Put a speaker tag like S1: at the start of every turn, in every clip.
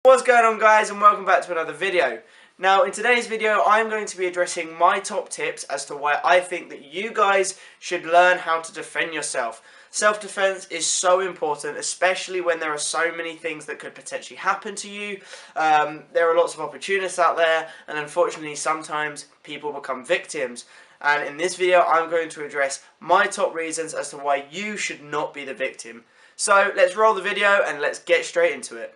S1: What's going on, guys, and welcome back to another video. Now, in today's video I'm going to be addressing my top tips as to why I think that you guys should learn how to defend yourself. Self-defense is so important, especially when there are so many things that could potentially happen to you. There are lots of opportunists out there, and unfortunately sometimes people become victims. And in this video I'm going to address my top reasons as to why you should not be the victim. So let's roll the video and let's get straight into it.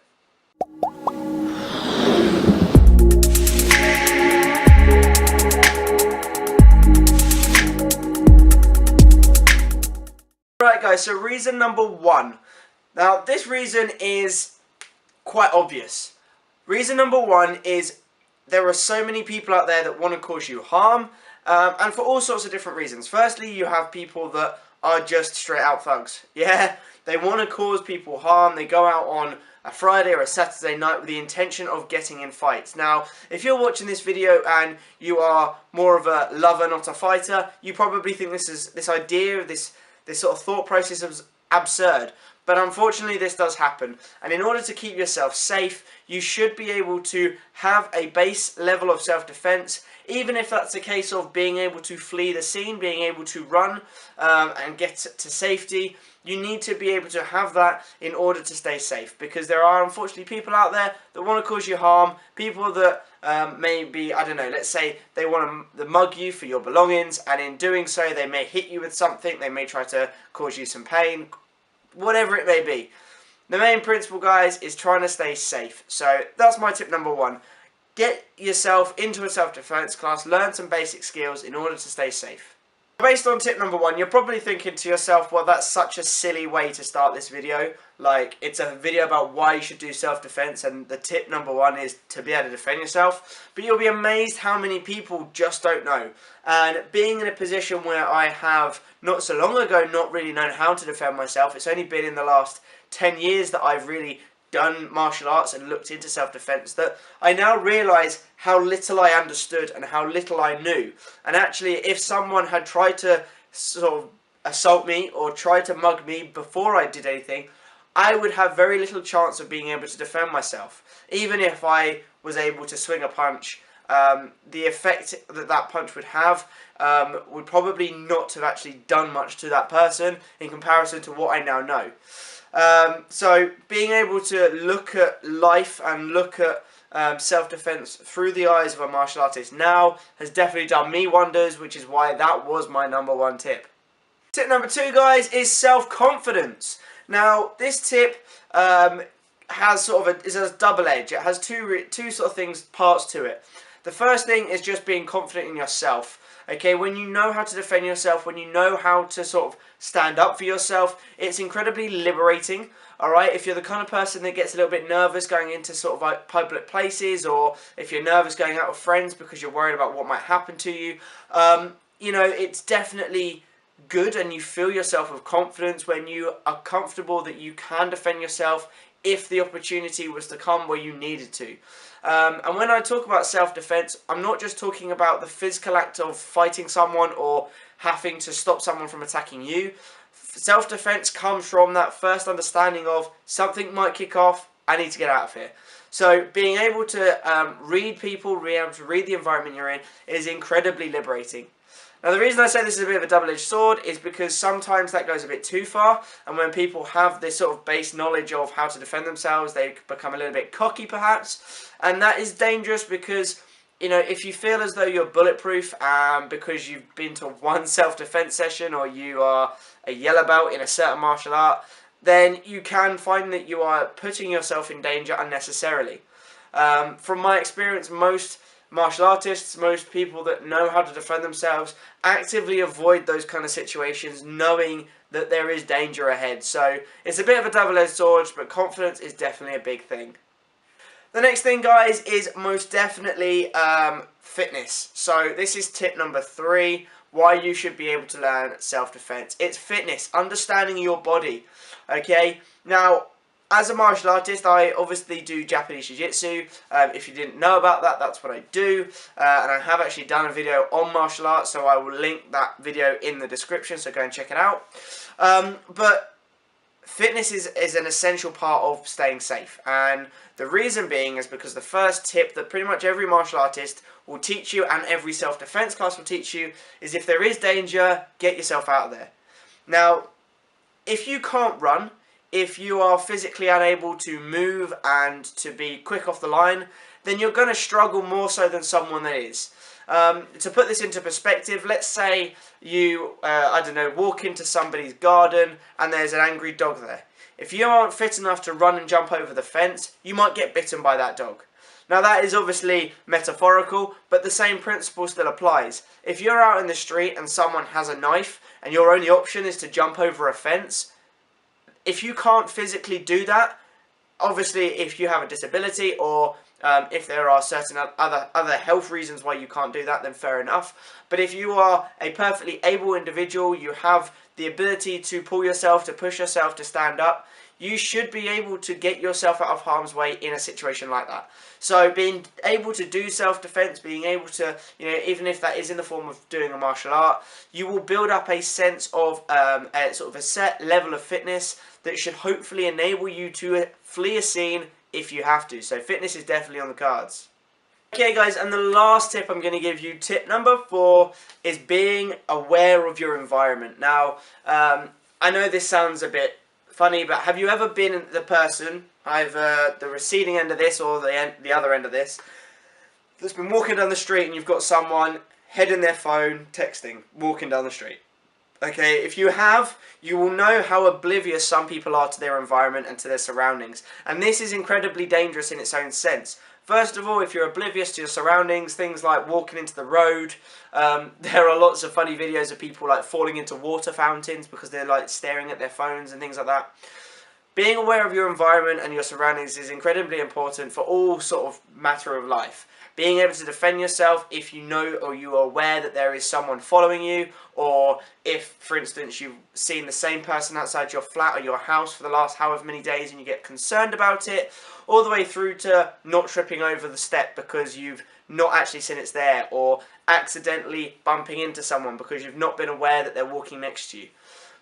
S1: Right, guys, so reason number one. Now, this reason is quite obvious. Reason number one is there are so many people out there that want to cause you harm, and for all sorts of different reasons. Firstly, you have people that are just straight out thugs. Yeah, they want to cause people harm. They go out on a Friday or a Saturday night with the intention of getting in fights. Now, if you're watching this video and you are more of a lover, not a fighter, you probably think this idea, this sort of thought process is absurd. But unfortunately this does happen, and in order to keep yourself safe you should be able to have a base level of self-defense, even if that's a case of being able to flee the scene, being able to run and get to safety. You need to be able to have that in order to stay safe, because there are unfortunately people out there that want to cause you harm, people that maybe, I don't know, let's say they want to mug you for your belongings, and in doing so they may hit you with something, they may try to cause you some pain, whatever it may be. The main principle, guys, is trying to stay safe. So that's my tip number one. Get yourself into a self-defense class, learn some basic skills in order to stay safe. Based on tip number one, you're probably thinking to yourself, well, that's such a silly way to start this video. Like, it's a video about why you should do self-defense, and the tip number one is to be able to defend yourself. But you'll be amazed how many people just don't know. And being in a position where I have, not so long ago, not really known how to defend myself, it's only been in the last 10 years that I've really done martial arts and looked into self-defense, that I now realise how little I understood and how little I knew. And actually, if someone had tried to sort of assault me or tried to mug me before I did anything, I would have very little chance of being able to defend myself. Even if I was able to swing a punch, the effect that that punch would have would probably not have actually done much to that person in comparison to what I now know. So being able to look at life and look at self-defense through the eyes of a martial artist now has definitely done me wonders, which is why that was my number one tip. Tip number two, guys, is self-confidence. Now, this tip has sort of is a double edge. It has two sort of things, parts to it. The first thing is just being confident in yourself. Okay, when you know how to defend yourself, when you know how to sort of stand up for yourself, it's incredibly liberating. Alright, if you're the kind of person that gets a little bit nervous going into sort of like public places, or if you're nervous going out with friends because you're worried about what might happen to you, you know, it's definitely good, and you feel yourself with confidence when you are comfortable that you can defend yourself if the opportunity was to come where you needed to. And when I talk about self-defense, I'm not just talking about the physical act of fighting someone or having to stop someone from attacking you. Self-defense comes from that first understanding of something might kick off, I need to get out of here. So being able to read people, being able to read the environment you're in is incredibly liberating. Now, the reason I say this is a bit of a double-edged sword is because sometimes that goes a bit too far, and when people have this sort of base knowledge of how to defend themselves, they become a little bit cocky perhaps, and that is dangerous because, you know, if you feel as though you're bulletproof because you've been to one self-defense session or you are a yellow belt in a certain martial art, then you can find that you are putting yourself in danger unnecessarily. From my experience, most martial artists, most people that know how to defend themselves actively avoid those kind of situations, knowing that there is danger ahead. So it's a bit of a double-edged sword, but confidence is definitely a big thing. The next thing, guys, is most definitely fitness. So this is tip number three, why you should be able to learn self-defense. It's fitness, understanding your body. Okay, now, as a martial artist, I obviously do Japanese Jiu-Jitsu. If you didn't know about that, that's what I do. And I have actually done a video on martial arts, so I will link that video in the description, so go and check it out. But fitness is an essential part of staying safe, and the reason being is because the first tip that pretty much every martial artist will teach you and every self-defense class will teach you is if there is danger, get yourself out of there. Now, if you can't run, if you are physically unable to move and to be quick off the line, then you're going to struggle more so than someone that is. To put this into perspective, let's say you, I don't know, walk into somebody's garden and there's an angry dog there. If you aren't fit enough to run and jump over the fence, you might get bitten by that dog. Now that is obviously metaphorical, but the same principle still applies. If you're out in the street and someone has a knife and your only option is to jump over a fence, if you can't physically do that, obviously if you have a disability or if there are certain other health reasons why you can't do that, then fair enough. But if you are a perfectly able individual, you have the ability to pull yourself, to push yourself, to stand up, you should be able to get yourself out of harm's way in a situation like that. So being able to do self-defense, being able to, even if that is in the form of doing a martial art, you will build up a sense of a sort of a set level of fitness that should hopefully enable you to flee a scene if you have to. So fitness is definitely on the cards. Okay guys, and the last tip I'm going to give you, tip number 4, is being aware of your environment. Now, I know this sounds a bit funny, but have you ever been the person, either the receiving end of this or the other end of this, that's been walking down the street and you've got someone head in their phone, texting, walking down the street? Okay, if you have, you will know how oblivious some people are to their environment and to their surroundings. And this is incredibly dangerous in its own sense. First of all, if you're oblivious to your surroundings, things like walking into the road, there are lots of funny videos of people like falling into water fountains because they're like staring at their phones and things like that. Being aware of your environment and your surroundings is incredibly important for all sort of matter of life. Being able to defend yourself if you know or you are aware that there is someone following you, or if, for instance, you've seen the same person outside your flat or your house for the last however many days and you get concerned about it, all the way through to not tripping over the step because you've not actually seen it's there, or accidentally bumping into someone because you've not been aware that they're walking next to you.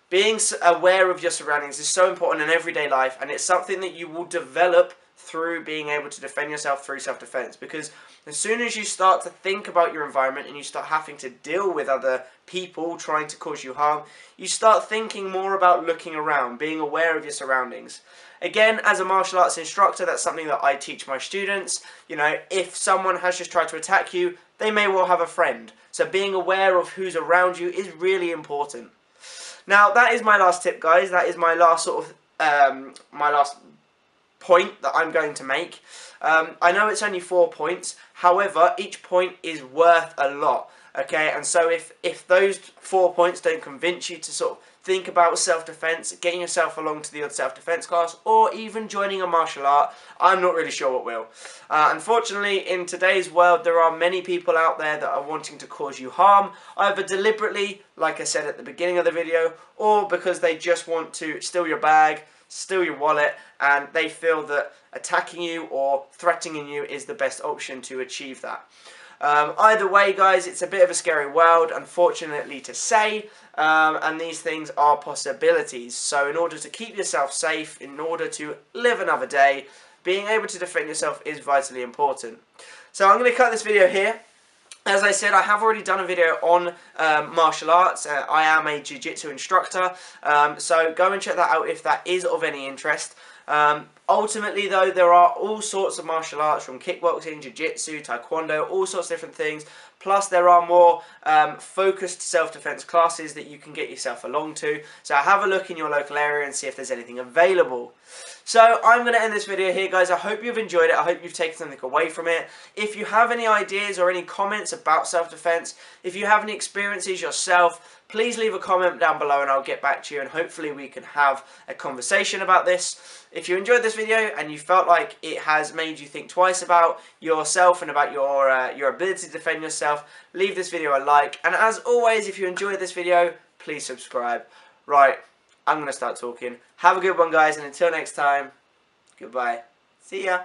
S1: Being aware of your surroundings is so important in everyday life, and it's something that you will develop through being able to defend yourself through self-defense, because as soon as you start to think about your environment and you start having to deal with other people trying to cause you harm, you start thinking more about looking around, being aware of your surroundings. Again, as a martial arts instructor, that's something that I teach my students. If someone has just tried to attack you, they may well have a friend. So being aware of who's around you is really important. Now, that is my last tip, guys. That is my last sort of, my last point that I'm going to make. I know it's only 4 points, however, each point is worth a lot, okay? And so if those 4 points don't convince you to sort of think about self-defense, getting yourself along to the odd self-defense class, or even joining a martial art, I'm not really sure what will. Unfortunately, in today's world, there are many people out there that are wanting to cause you harm, either deliberately, like I said at the beginning of the video, or because they just want to steal your bag, steal your wallet, and they feel that attacking you or threatening you is the best option to achieve that. Either way, guys, it's a bit of a scary world, unfortunately to say, and these things are possibilities. So in order to keep yourself safe, in order to live another day, being able to defend yourself is vitally important. So I'm going to cut this video here. As I said, I have already done a video on martial arts. I am a jiu-jitsu instructor, so go and check that out if that is of any interest. Ultimately, though, there are all sorts of martial arts, from kickboxing, jiu-jitsu, taekwondo, all sorts of different things. Plus, there are more focused self-defense classes that you can get yourself along to. So have a look in your local area and see if there's anything available. So I'm going to end this video here, guys. I hope you've enjoyed it. I hope you've taken something away from it. If you have any ideas or any comments about self-defense, if you have any experiences yourself, please leave a comment down below and I'll get back to you, and hopefully we can have a conversation about this. If you enjoyed this video and you felt like it has made you think twice about yourself and about your ability to defend yourself, leave this video a like. And as always, if you enjoyed this video, please subscribe. Right, I'm going to start talking. Have a good one, guys, and until next time, goodbye. See ya.